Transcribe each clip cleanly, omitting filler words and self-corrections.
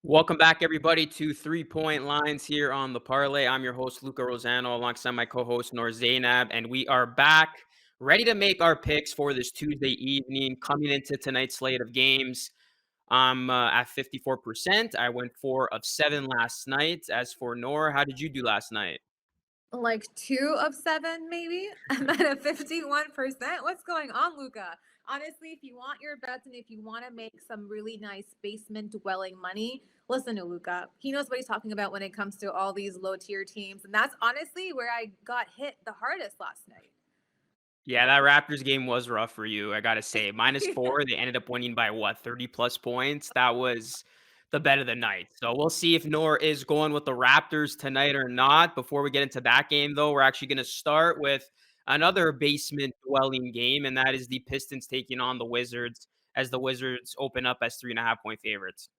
Welcome back, everybody, to 3 Point Lines here on the Parlay. I'm your host, Luca Rosano, alongside my co host, Noor Zainab, and we are back ready to make our picks for this Tuesday evening. Coming into tonight's slate of games, I'm at 54%. I went 4 of 7 last night. As for Noor, how did you do last night? Like 2 of 7, maybe? I'm at a 51%. What's going on, Luca? Honestly, if you want your bets and if you want to make some really nice basement dwelling money, listen to Luca. He knows what he's talking about when it comes to all these low tier teams. And that's honestly where I got hit the hardest last night. Yeah, that Raptors game was rough for you, I gotta say. -4, they ended up winning by what, 30 plus points? That was the bet of the night. So we'll see if Noor is going with the Raptors tonight or not. Before we get into that game, though, we're actually gonna start with another basement dwelling game, and that is the Pistons taking on the Wizards as the Wizards open up as 3.5 point favorites.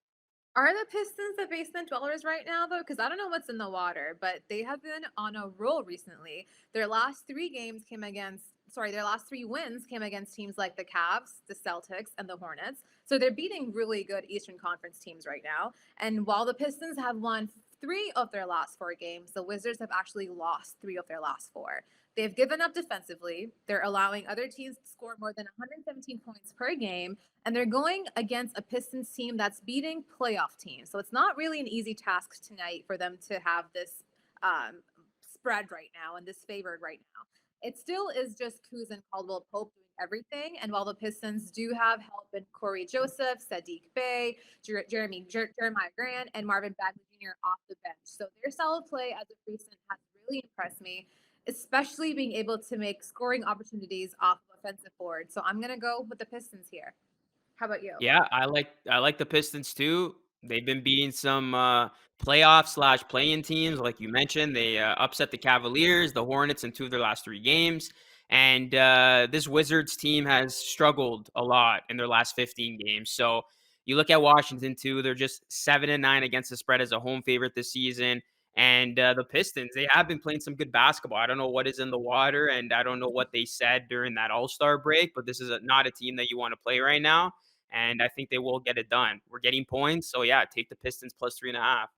Are the Pistons the basement dwellers right now, though? Because I don't know what's in the water, but they have been on a roll recently. Their last three wins came against teams like the Cavs, the Celtics, and the Hornets. So they're beating really good Eastern Conference teams right now. And while the Pistons have won three of their last four games, the Wizards have actually lost three of their last four. They've given up defensively. They're allowing other teams to score more than 117 points per game, and they're going against a Pistons team that's beating playoff teams. So it's not really an easy task tonight for them to have this spread right now and this favored right now. It still is just Kuz and Caldwell Pope doing everything. And while the Pistons do have help in Corey Joseph, Sadiq Bey, Jeremiah Grant, and Marvin Bagley Jr. off the bench. So their solid play as a recent has really impressed me, especially being able to make scoring opportunities off of offensive board. So I'm going to go with the Pistons here. How about you? Yeah, I like the Pistons too. They've been beating some playoff slash playing teams, like you mentioned. They upset the Cavaliers, the Hornets in 2 of their last 3 games, and this Wizards team has struggled a lot in their last 15 games. So you look at Washington too; they're just 7-9 against the spread as a home favorite this season. And the Pistons, they have been playing some good basketball. I don't know what is in the water, and I don't know what they said during that All Star break, but this is not a team that you want to play right now, and I think they will get it done. We're getting points, so yeah, take the Pistons plus 3.5.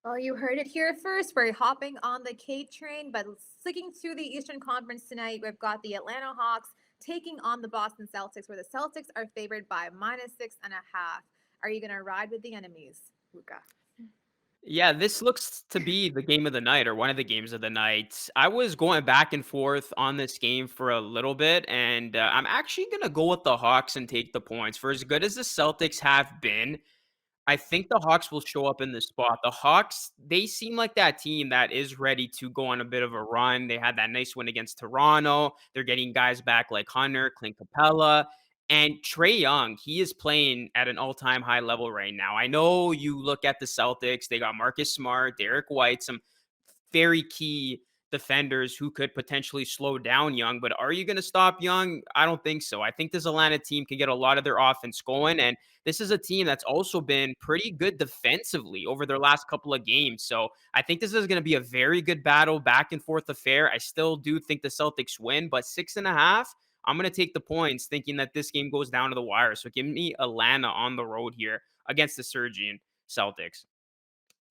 Well, you heard it here first. We're hopping on the K train, but sticking to the Eastern Conference tonight, we've got the Atlanta Hawks taking on the Boston Celtics, where the Celtics are favored by -6.5. Are you going to ride with the enemies, Luca? Yeah, this looks to be the game of the night or one of the games of the night. I was going back and forth on this game for a little bit, and I'm actually going to go with the Hawks and take the points. For as good as the Celtics have been, I think the Hawks will show up in this spot. The Hawks, they seem like that team that is ready to go on a bit of a run. They had that nice win against Toronto. They're getting guys back like Hunter, Clint Capella, and Trey Young. He is playing at an all-time high level right now. I know you look at the Celtics, they got Marcus Smart, Derek White, some very key defenders who could potentially slow down Young. But are you going to stop Young? I don't think so. I think this Atlanta team can get a lot of their offense going. And this is a team that's also been pretty good defensively over their last couple of games. So I think this is going to be a very good battle, back and forth affair. I still do think the Celtics win, but 6.5. I'm going to take the points, thinking that this game goes down to the wire. So give me Atlanta on the road here against the surging Celtics.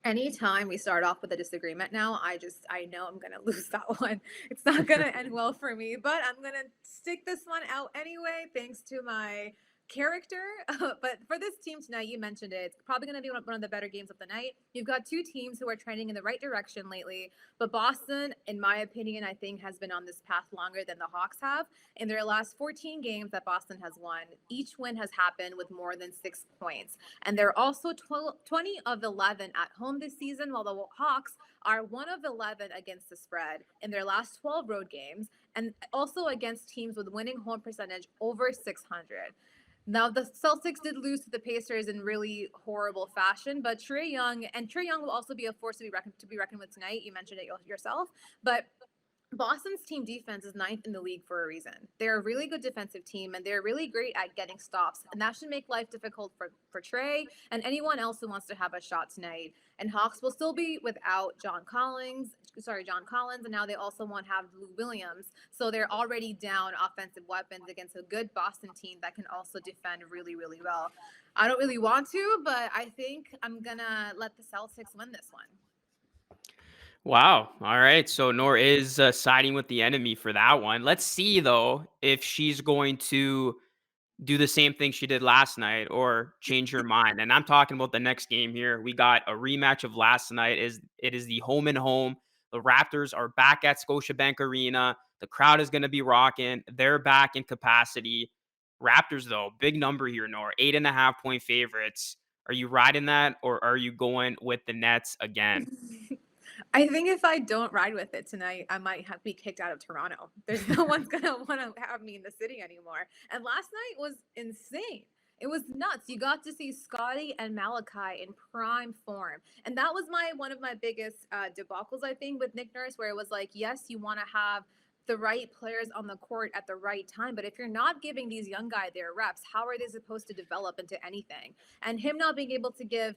Anytime we start off with a disagreement now, I know I'm gonna lose that one. It's not gonna end well for me, but I'm gonna stick this one out anyway, thanks to my character. But for this team tonight, you mentioned it. It's probably gonna be one of the better games of the night. You've got two teams who are trending in the right direction lately, but Boston, in my opinion, I think has been on this path longer than the Hawks have. In their last 14 games that Boston has won, each win has happened with more than 6 points. And they're also 20 of 11 at home this season, while the Hawks are 1 of 11 against the spread in their last 12 road games, and also against teams with winning home percentage over 600. Now, the Celtics did lose to the Pacers in really horrible fashion, but Trey Young will also be a force to be reckoned with tonight. You mentioned it yourself, but Boston's team defense is ninth in the league for a reason. They're a really good defensive team, and they're really great at getting stops. And that should make life difficult for Trey and anyone else who wants to have a shot tonight. And Hawks will still be without John Collins, John Collins, and now they also won't have Lou Williams. So they're already down offensive weapons against a good Boston team that can also defend really, really well. I don't really want to, but I think I'm gonna let the Celtics win this one. Wow. All right. So Noor is siding with the enemy for that one. Let's see though if she's going to do the same thing she did last night or change her mind. And I'm talking about the next game here. We got a rematch of last night. It is the home and home. The Raptors are back at Scotiabank Arena. The crowd is going to be rocking. They're back in capacity. Raptors, though, big number here, Nor. 8.5 point favorites. Are you riding that or are you going with the Nets again? I think if I don't ride with it tonight, I might have be kicked out of Toronto. There's no one's gonna want to have me in the city anymore. And last night was insane. It was nuts. You got to see Scotty and Malachi in prime form, and that was my one of my biggest debacles. I think with Nick Nurse, where it was like, yes, you want to have the right players on the court at the right time, but if you're not giving these young guys their reps, how are they supposed to develop into anything? And him not being able to give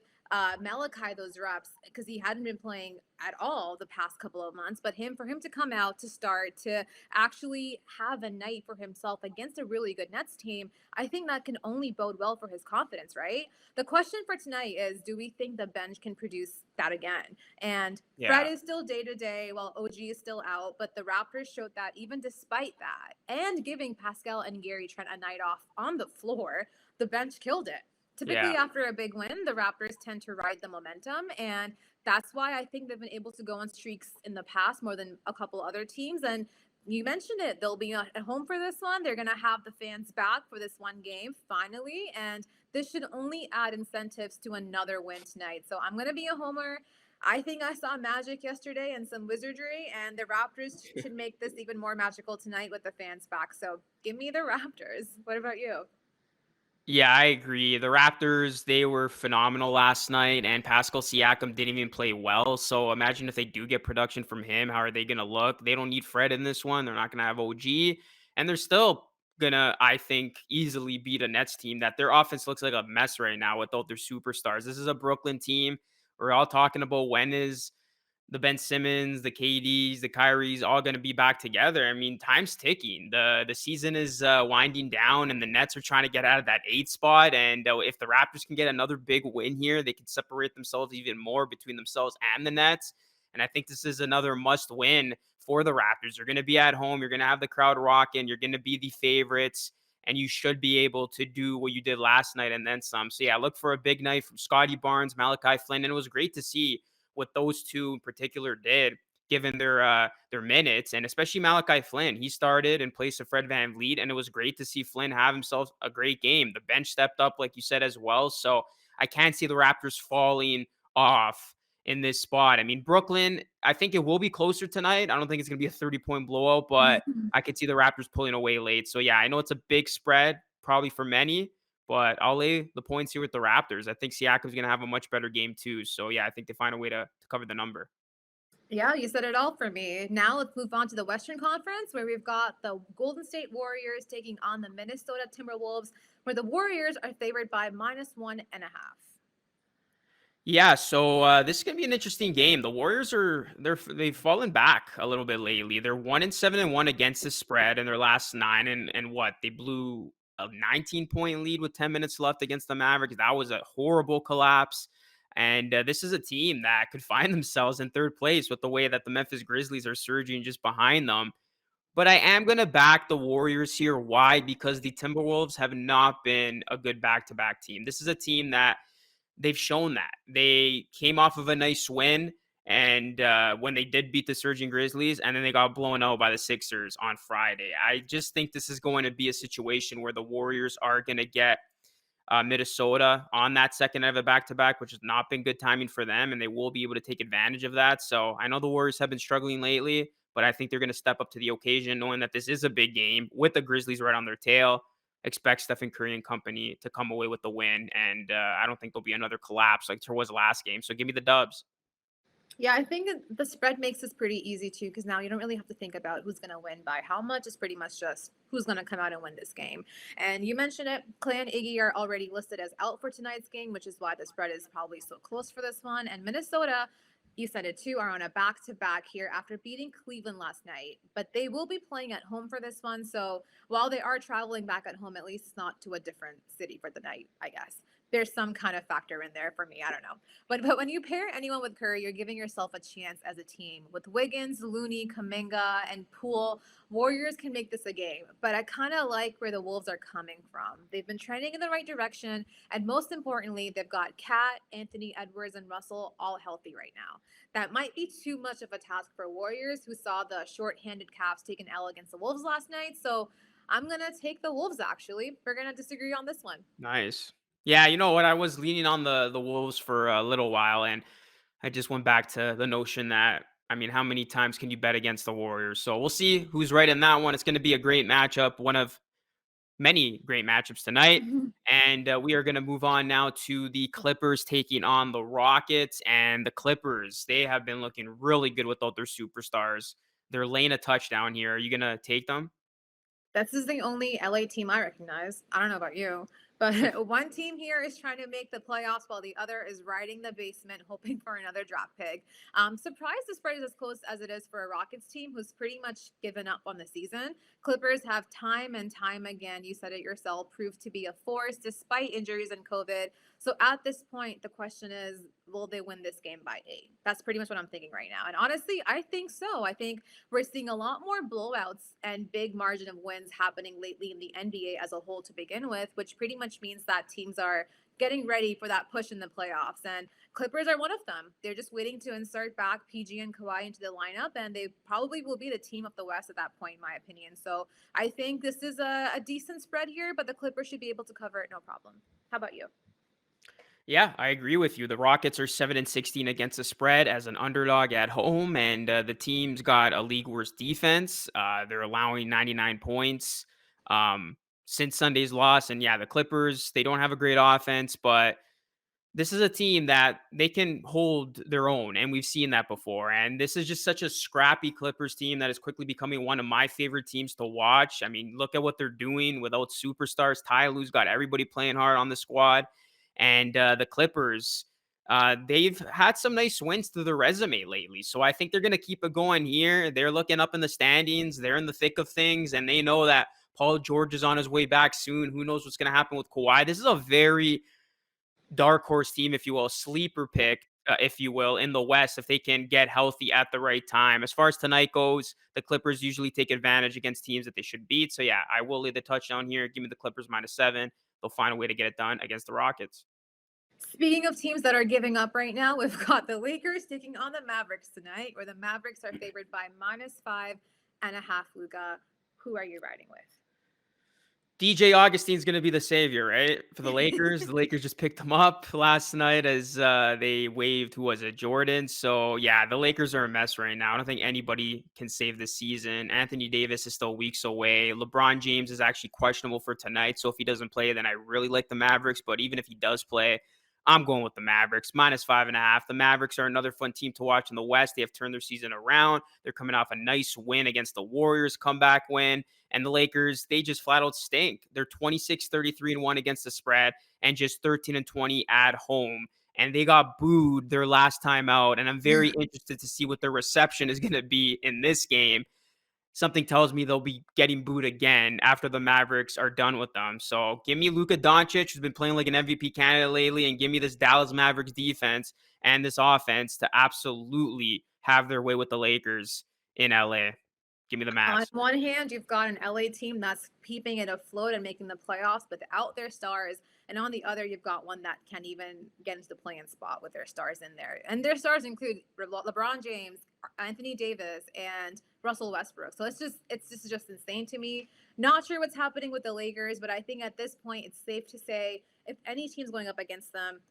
Malachi those reps because he hadn't been playing at all the past couple of months. But for him to come out to start to actually have a night for himself against a really good Nets team, I think that can only bode well for his confidence, right? The question for tonight is, do we think the bench can produce that again? And Fred Yeah. is still day to day while OG is still out, but the Raptors showed that even despite that and giving Pascal and Gary Trent a night off on the floor, the bench killed it. Typically, Yeah. after a big win, the Raptors tend to ride the momentum, and that's why I think they've been able to go on streaks in the past more than a couple other teams. And you mentioned it, they'll be at home for this one. They're going to have the fans back for this one game finally, and this should only add incentives to another win tonight. So I'm going to be a homer. I think I saw magic yesterday and some wizardry, and the Raptors should make this even more magical tonight with the fans back. So give me the Raptors. What about you? Yeah, I agree. The Raptors, they were phenomenal last night, and Pascal Siakam didn't even play well. So imagine if they do get production from him, how are they going to look? They don't need Fred in this one. They're not going to have OG, and they're still gonna, I think, easily beat a Nets team that their offense looks like a mess right now without their superstars. This is a Brooklyn team. We're all talking about when is the Ben Simmons, the KDs, the Kyries all going to be back together. I mean, time's ticking. The season is winding down, and the Nets are trying to get out of that 8 spot. And if the Raptors can get another big win here, they can separate themselves even more between themselves and the Nets. And I think this is another must win for the Raptors. You're going to be at home. You're going to have the crowd rocking. You're going to be the favorites. And you should be able to do what you did last night and then some. So, yeah, look for a big night from Scotty Barnes, Malachi Flynn. And it was great to see what those two in particular did, given their minutes, and especially Malachi Flynn. He started in place of Fred VanVleet, and it was great to see Flynn have himself a great game. The bench stepped up, like you said, as well. So I can't see the Raptors falling off in this spot. I mean, Brooklyn, I think it will be closer tonight. I don't think it's going to be a 30-point blowout, but I could see the Raptors pulling away late. So yeah, I know it's a big spread, probably for many, but I'll lay the points here with the Raptors. I think Siakam's going to have a much better game too. So yeah, I think they find a way to cover the number. Yeah, you said it all for me. Now let's move on to the Western Conference, where we've got the Golden State Warriors taking on the Minnesota Timberwolves, where the Warriors are favored by -1.5. Yeah, so this is gonna be an interesting game. The Warriors they've fallen back a little bit lately. They're 1-7-1 against the spread in their last nine, and what they blew a 19-point lead with 10 minutes left against the Mavericks. That was a horrible collapse. And this is a team that could find themselves in third place with the way that the Memphis Grizzlies are surging just behind them. But I am going to back the Warriors here. Why? Because the Timberwolves have not been a good back to back team. This is a team that they've shown that they came off of a nice win. And when they did beat the surging Grizzlies, and then they got blown out by the Sixers on Friday. I just think this is going to be a situation where the Warriors are going to get Minnesota on that second night of a back to back, which has not been good timing for them, and they will be able to take advantage of that. So I know the Warriors have been struggling lately, but I think they're going to step up to the occasion, knowing that this is a big game with the Grizzlies right on their tail. Expect Stephen Curry and company to come away with the win, and I don't think there'll be another collapse like there was last game. So give me the dubs. Yeah, I think the spread makes this pretty easy too, because now you don't really have to think about who's going to win by how much. It's pretty much just who's going to come out and win this game. And you mentioned it, Clay and Iggy are already listed as out for tonight's game, which is why the spread is probably so close for this one. And Minnesota, You said it too, are on a back to back here after beating Cleveland last night, but they will be playing at home for this one. So while they are traveling back at home, at least it's not to a different city for the night, I guess. There's some kind of factor in there for me. I don't know. But when you pair anyone with Curry, you're giving yourself a chance as a team. With Wiggins, Looney, Kaminga, and Poole, Warriors can make this a game. But I kind of like where the Wolves are coming from. They've been trending in the right direction. And most importantly, they've got Cat, Anthony Edwards, and Russell all healthy right now. That might be too much of a task for Warriors, who saw the short-handed Cavs take an L against the Wolves last night. So I'm gonna take the Wolves. Actually, we're gonna disagree on this one. Nice. Yeah, you know what? I was leaning on the Wolves for a little while, and I just went back to the notion that, I mean, how many times can you bet against the Warriors? So we'll see who's right in that one. It's going to be a great matchup, one of many great matchups tonight. And we are going to move on now to the Clippers taking on the Rockets. And the Clippers, they have been looking really good without their superstars. They're laying a touchdown here. Are you going to take them? This is the only LA team I recognize. I don't know about you, but one team here is trying to make the playoffs while the other is riding the basement, hoping for another draft pick. Surprised the spread is as close as it is for a Rockets team who's pretty much given up on the season. Clippers have time and time again, you said it yourself, proved to be a force despite injuries and COVID. So at this point, the question is, will they win this game by 8? That's pretty much what I'm thinking right now. And honestly, I think so. I think we're seeing a lot more blowouts and big margin of wins happening lately in the NBA as a whole to begin with, which pretty much means that teams are getting ready for that push in the playoffs. And Clippers are one of them. They're just waiting to insert back PG and Kawhi into the lineup, and they probably will be the team of the West at that point, in my opinion. So I think this is a decent spread here, but the Clippers should be able to cover it no problem. How about you? Yeah, I agree with you. The Rockets are 7-16 against the spread as an underdog at home, and the team's got a league worst defense. They're allowing 99 points since Sunday's loss. And yeah, the Clippers, they don't have a great offense, but this is a team that they can hold their own, and we've seen that before. And this is just such a scrappy Clippers team that is quickly becoming one of my favorite teams to watch. I mean, look at what they're doing without superstars. Ty Lue's got everybody playing hard on the squad, and the Clippers, they've had some nice wins to their resume lately. So I think they're going to keep it going here. They're looking up in the standings. They're in the thick of things, and they know that Paul George is on his way back soon. Who knows what's going to happen with Kawhi? This is a very dark horse team, if you will, sleeper pick, if you will, in the West if they can get healthy at the right time. As far as tonight goes, the Clippers usually take advantage against teams that they should beat. So yeah, I will lay the touchdown here. Give me the Clippers -7. They'll find a way to get it done against the Rockets. Speaking of teams that are giving up right now, we've got the Lakers taking on the Mavericks tonight, where the Mavericks are favored by -5.5. Luca, who are you riding DJ Augustine's going to be the savior, right? For the Lakers. with? The Lakers just picked him up last night as they waived, who was it, Jordan. So, yeah, the Lakers are a mess right now. I don't think anybody can save this season. Anthony Davis is still weeks away. LeBron James is actually questionable for tonight. So, if he doesn't play, then I really like the Mavericks. But even if he does play, I'm going with the Mavericks -5.5. The Mavericks are another fun team to watch in the West. They have turned their season around. They're coming off a nice win against the Warriors, comeback win. And the Lakers, they just flat out stink. They're 26-33-1 against the spread and just 13-20 at home. And they got booed their last time out. And I'm very interested to see what their reception is going to be in this game. Something tells me they'll be getting booed again after the Mavericks are done with them. So give me Luca Doncic, who's been playing like an MVP candidate lately, and give me this Dallas Mavericks defense and this offense to absolutely have their way with the Lakers in LA. Give me the On Mavs. one hand, you've got an LA team that's keeping it afloat and making the playoffs without their stars. And on the other, you've got one that can't even get into the playing spot with their stars in there. And their stars include LeBron James, Anthony Davis, and Russell Westbrook. So it's just insane to me. Not sure what's happening with the Lakers, but I think at this point, it's safe to say if any team's going up against them,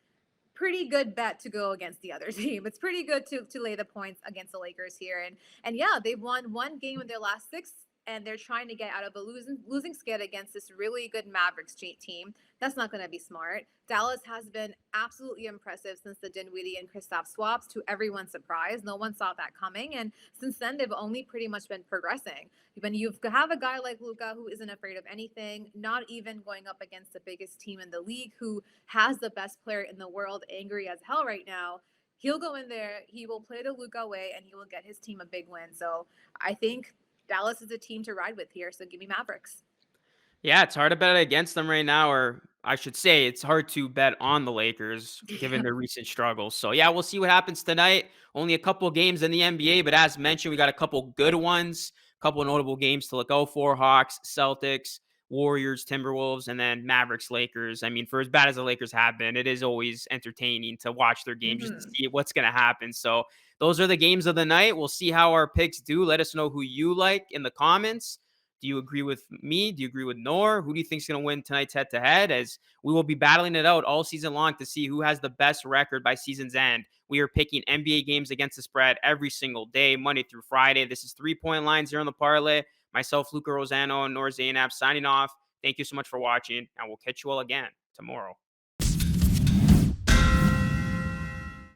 pretty good bet to go against the other team. It's pretty good to lay the points against the Lakers here. And yeah, they've won one game in their last six, and they're trying to get out of a losing skid against this really good Mavericks team. That's not going to be smart. Dallas has been absolutely impressive since the Dinwiddie and Kristaps swaps, to everyone's surprise. No one saw that coming, and since then they've only pretty much been progressing. When you have a guy like Luca who isn't afraid of anything, not even going up against the biggest team in the league who has the best player in the world angry as hell right now, He'll go in there, he will play the Luca way, and he will get his team a big win. So I think Dallas is a team to ride with here. So give me Mavericks. Yeah, it's hard to bet against them right now, or I should say it's hard to bet on the Lakers given Yeah. their recent struggles. So yeah, we'll see what happens tonight. Only a couple games in the NBA, but as mentioned, we got a couple good ones, a couple notable games to look out for: Hawks, Celtics, Warriors, Timberwolves, and then Mavericks, Lakers. I mean, for as bad as the Lakers have been, it is always entertaining to watch their games just to Hmm. see what's going to happen. So those are the games of the night. We'll see how our picks do. Let us know who you like in the comments. Do you agree with me? Do you agree with Noor? Who do you think is going to win tonight's head to head? As we will be battling it out all season long to see who has the best record by season's end. We are picking NBA games against the spread every single day, Monday through Friday. This is 3 point lines here on the parlay. Myself, Luca Rosano, and Noor Zainab signing off. Thank you so much for watching, and we'll catch you all again tomorrow.